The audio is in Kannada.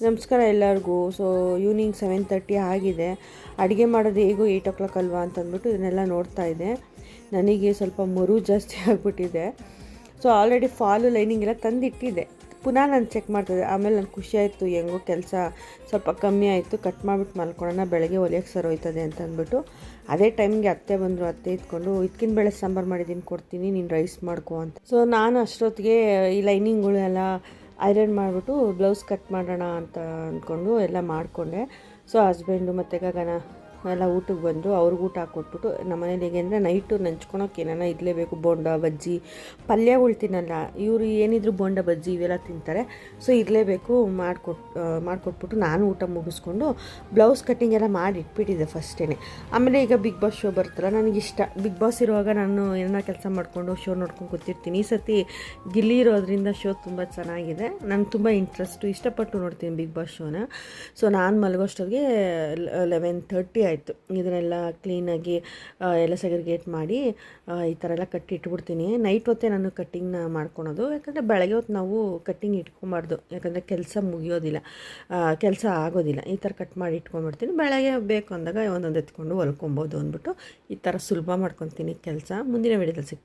ನಮಸ್ಕಾರ ಎಲ್ಲರಿಗೂ. ಸೊ ಈವ್ನಿಂಗ್ 7:30 ಆಗಿದೆ. ಅಡುಗೆ ಮಾಡೋದು ಹೇಗೂ 8 o'clock ಅಲ್ವಾ ಅಂತಂದ್ಬಿಟ್ಟು ಇದನ್ನೆಲ್ಲ ನೋಡ್ತಾ ಇದ್ದೆ. ನನಗೆ ಸ್ವಲ್ಪ ಮರು ಜಾಸ್ತಿ ಆಗಿಬಿಟ್ಟಿದೆ. ಸೊ ಆಲ್ರೆಡಿ ಫಾಲು ಲೈನಿಂಗ್ ಎಲ್ಲ ತಂದಿಟ್ಟಿದ್ದೆ. ಪುನಃ ನಾನು ಚೆಕ್ ಮಾಡ್ತಿದ್ದೆ. ಆಮೇಲೆ ನನಗೆ ಖುಷಿ ಆಯಿತು, ಹೆಂಗೋ ಕೆಲಸ ಸ್ವಲ್ಪ ಕಮ್ಮಿ ಆಯಿತು, ಕಟ್ ಮಾಡಿಬಿಟ್ಟು ಮಲ್ಕೊಳ್ಳೋಣ, ಬೆಳಗ್ಗೆ ಹೊಲಿಯೋಕ್ಕೆ ಸರ್ ಹೋಯ್ತದೆ ಅಂತ ಅಂದ್ಬಿಟ್ಟು. ಅದೇ ಟೈಮ್ಗೆ ಅತ್ತೆ ಬಂದರು. ಅತ್ತೆ ಇದ್ಕೊಂಡು ಇದಕ್ಕಿನ ಬೇಳೆ ಸಾಂಬಾರು ಮಾಡಿದ್ದೀನಿ, ಕೊಡ್ತೀನಿ, ನೀನು ರೈಸ್ ಮಾಡ್ಕೊ ಅಂತ. ಸೊ ನಾನು ಅಷ್ಟೊತ್ತಿಗೆ ಈ ಲೈನಿಂಗ್ಗಳು ಎಲ್ಲ ಐರನ್ ಮಾಡಿಬಿಟ್ಟು ಬ್ಲೌಸ್ ಕಟ್ ಮಾಡೋಣ ಅಂತ ಅಂದ್ಕೊಂಡು ಎಲ್ಲ ಮಾಡಿಕೊಂಡೆ. ಸೊ ಹಸ್ಬೆಂಡು ಮತ್ತು ಗಗನ ಎಲ್ಲ ಊಟಕ್ಕೆ ಬಂದರು. ಅವ್ರಿಗೆ ಊಟ ಹಾಕ್ಕೊಟ್ಬಿಟ್ಟು ನಮ್ಮ ಮನೇಲಿ ಹೇಗೆ ಅಂದರೆ ನೈಟು ನೆಂಚ್ಕೊಳಕ್ಕೆ ಏನಾರ ಇರಲೇಬೇಕು. ಬೋಂಡ ಬಜ್ಜಿ ಪಲ್ಯಗಳು ತಿನ್ನಲ್ಲ ಇವರು, ಏನಿದ್ರು ಬೋಂಡ ಬಜ್ಜಿ ಇವೆಲ್ಲ ತಿಂತಾರೆ. ಸೊ ಇರಲೇಬೇಕು. ಮಾಡಿಕೊಟ್ಬಿಟ್ಟು ನಾನು ಊಟ ಮುಗಿಸ್ಕೊಂಡು ಬ್ಲೌಸ್ ಕಟ್ಟಿಂಗ್ ಎಲ್ಲ ಮಾಡಿ ಇಟ್ಬಿಟ್ಟಿದ್ದೆ ಫಸ್ಟೇ. ಆಮೇಲೆ ಈಗ ಬಿಗ್ ಬಾಸ್ ಶೋ ಬರ್ತಲ್ಲ, ನನಗಿಷ್ಟ. ಬಿಗ್ ಬಾಸ್ ಇರುವಾಗ ನಾನು ಏನಾರ ಕೆಲಸ ಮಾಡಿಕೊಂಡು ಶೋ ನೋಡ್ಕೊಂಡು ಕೂತಿರ್ತೀನಿ. ಈ ಸತಿ ಗಿಲ್ಲಿ ಇರೋದ್ರಿಂದ ಶೋ ತುಂಬ ಚೆನ್ನಾಗಿದೆ. ನಾನು ತುಂಬ ಇಷ್ಟಪಟ್ಟು ನೋಡ್ತೀನಿ ಬಿಗ್ ಬಾಸ್ ಶೋನ. ಸೊ ನಾನು ಮಲಗೋಷ್ಟೊತ್ತಿಗೆ 11:30 ಆಯಿತು. ಇದನ್ನೆಲ್ಲ ಕ್ಲೀನಾಗಿ ಎಲ್ಲ ಸೆಗ್ರಿಗೇಟ್ ಮಾಡಿ ಈ ಥರ ಎಲ್ಲ ಕಟ್ಟಿ ಇಟ್ಬಿಡ್ತೀನಿ. ನೈಟ್ ಹೊತ್ತೇ ನಾನು ಕಟ್ಟಿಂಗ್ನ ಮಾಡ್ಕೊಳೋದು. ಯಾಕಂದರೆ ಬೆಳಗ್ಗೆ ಹೊತ್ತು ನಾವು ಕಟ್ಟಿಂಗ್ ಇಟ್ಕೊಬಾರ್ದು, ಯಾಕಂದರೆ ಕೆಲಸ ಮುಗಿಯೋದಿಲ್ಲ, ಕೆಲಸ ಆಗೋದಿಲ್ಲ. ಈ ಥರ ಕಟ್ ಮಾಡಿ ಇಟ್ಕೊಂಡ್ಬಿಡ್ತೀನಿ. ಬೆಳಗ್ಗೆ ಬೇಕು ಅಂದಾಗ ಒಂದೊಂದು ಎತ್ಕೊಂಡು ಹೊಲ್ಕೊಬೋದು ಅಂದ್ಬಿಟ್ಟು ಈ ಥರ ಸುಲಭ ಮಾಡ್ಕೊತೀನಿ ಕೆಲಸ. ಮುಂದಿನ ವಿಡಿಯೋದಲ್ಲಿ ಸಿಗ್ತೀನಿ.